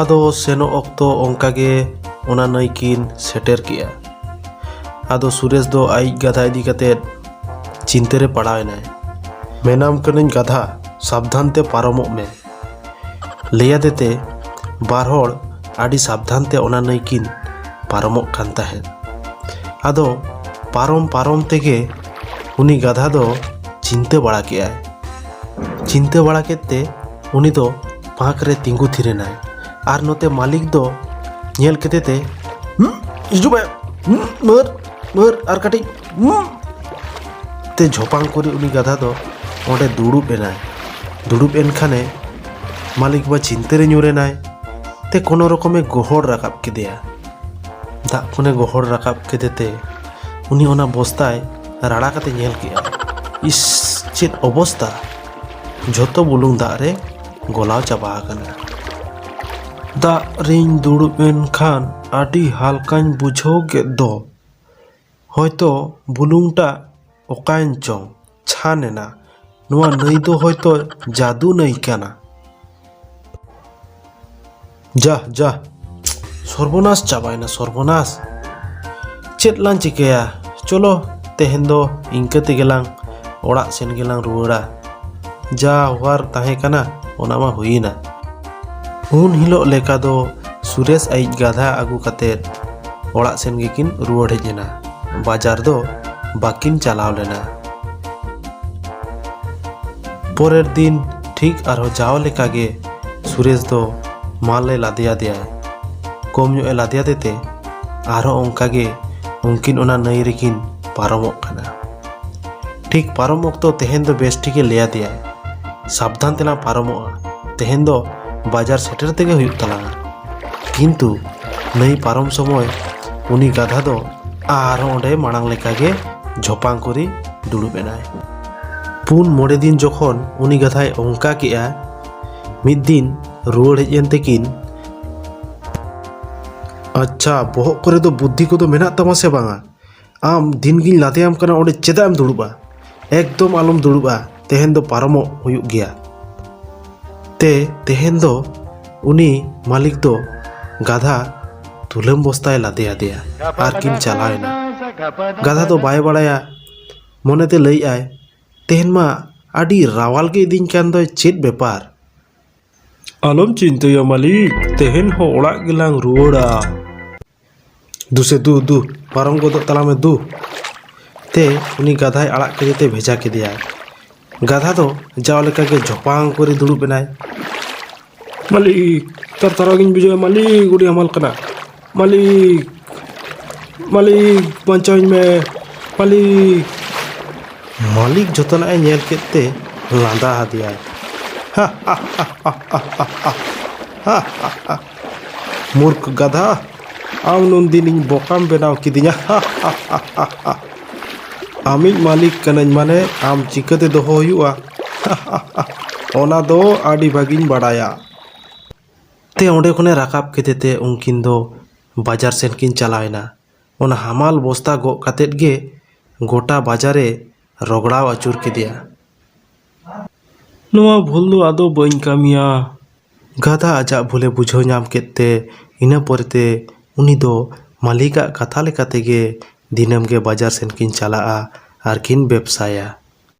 ᱟᱫᱚ ᱥᱮᱱᱚᱜ ᱚᱠᱛᱚ ᱚᱱᱠᱟᱜᱮ ᱚᱱᱟ ᱱᱟᱹᱭ ᱠᱤᱱ ᱥᱮᱴᱮᱨ ᱠᱮᱜᱼᱟ। ᱟᱫᱚ ᱥᱩᱨᱮᱥ ᱫᱚ ᱟᱭᱤᱡ ᱜᱟᱫᱷᱟ ᱤᱫᱤ ᱠᱟᱛᱮᱫ ᱪᱤᱱᱛᱟᱹᱨᱮ ᱯᱟᱲᱟᱣ ᱮᱱᱟᱭ। ᱢᱮᱱᱟᱢ ᱠᱟᱹᱱᱟᱹᱧ ᱜᱟᱫᱷᱟ, ᱥᱟᱵᱫᱷᱟᱱ ᱛᱮ ᱯᱟᱨᱚᱢᱚᱜ ᱢᱮ। ᱞᱟᱹᱭᱟᱫᱮᱛᱮ ᱵᱟᱨ ᱦᱚᱲ ᱟᱹᱰᱤ ᱥᱟᱵᱫᱷᱟᱱ ᱛᱮ ᱚᱱᱟ ᱱᱟᱹᱭ ᱠᱤᱱ ᱯᱟᱨᱚᱢᱚᱜ ᱠᱟᱱ ᱛᱟᱦᱮᱸᱫ। ᱟᱫᱚ ᱯᱟᱨᱚᱢ ᱛᱮᱜᱮ उनी गाधा दो चिंता बड़ा के आए। चिंता बड़ा केते उनी दो पाक रे तिंगु थिरेनाय आर नोते मालिक दो नेल केते ते हिजु बे मर मर आर काटी ते झोपांग करी उनी गाधा दो ओंडे दुड़ुब एनाय। दुड़ुब एन खाने मालिक बा चिंता रे ᱧᱩᱨᱮᱱᱟᱭ ते कोनो रकमे गोहर राकाब केदेया। दाग कोने गोहर राकाब केदेते उनी ओना बस्ताय राड़ा काते नेल केआ। इस चेत अवस्था झोतो बुलुंग दाग रे गलाव चाबा आकना। दाग रेन दुड़ुब एन खान आडी हालकाñ बुझाव केद दो हयतो बुलुंगटा ओकायन चों छानेना नोआ नई दो हयतो जादू नई काना। जा जा सर्वनाश चाबायना सर्वनाश। चेत लां चिकाया चलो तेहेन दो इंका तेगेलां ओड़ाग सेन गेलां रुवाड़ा। जा हवार ताहे काना ओना मा हुईना। उन हिलोग लेका दो सुरेश आइज गाधा आगु कातेद ओड़ाग सेन गेकिन रुवाड़ हेज एना। बाजार दो बाकिन चालाव लेना। परेर दिन ठीक आरो जाव लेकागे सुरेश दो माले लादेया देयाय। कम ᱧᱚᱜ लादेया देते आरो ओंकागे उनकिन ओना नई रेकिन पारमोग काना। ठीक पारम ऑक्तो तेहेन दो बेस ठीके लेया देयाय साबधान तेला पारमोगा तेहेन दो बाजार सेटर तेगे हुयुग तलांगा। किंतु नई पारम समय उनी गाधा दो आरो ओंडे माड़ांग लेकागे झोपांग करी दुड़ुब एनाय। पुन मोड़े दिन जखन उनी गाधाय ओंका केआ मिद दिन रुवाड़ हेज एन तेकिन अच्छा बहक करे दो बुद्धि को दो मेना तमा से बांगा आम दिन गिन लादेयाम कना ओंडे चेदाम दुड़ुबा एकदम आलम दुड़ुबा तेहेन दो पारमो हुयुग गया। ते तेहेन दो उनी मालिक दो गाधा तुलम बस्ताय लादेया देया आर किन चालायना। गाधा दो बाय बाड़ाया मनेते लई आय तेहेन मा आडी रावाल गे इदिन कान दो चेद बेपार। आलम चिंताया मालिक तेहेन हो ओड़ाग गेलां रुवाड़ा। दुसे दु दु पारम गोदो तलामे दु ते उनी गाधाय आड़ाग केदेते भेजा केदेया। गाधा दो जाव लेकागे झोपांग करी दुड़ुब एनाय। मालिक तार तारागिन बुझाय मालिक उडी हमाल कना मालिक मालिक बांचावኝ मे मालिक। मालिक जतनाय नेल केते लांदा हादियाय। मूर्ख गाधा आम नुन दिन बोकाम बेनाव किदिया। आमिज मालिक कनाñ माने आम चिकाते दोहो हुयुआ ओना दो आडी भागिन बाड़ाया। ते ओंडे खने राकाब केतेते उनकिन दो बाजार सेन किन चालावना। ओना हामाल बस्ता गो कातेद गे गोटा बाजारे रगड़ाव आचुर केदेया। नोआ भूल दो आदो बाñ कामिया। गाधा आजा भूले बुझाव नाम केते इना परेते उनी दो मालिका कथा लेकातेगे दिनम गे बाजार सेन किन चालाआ आर किन बेबसाया।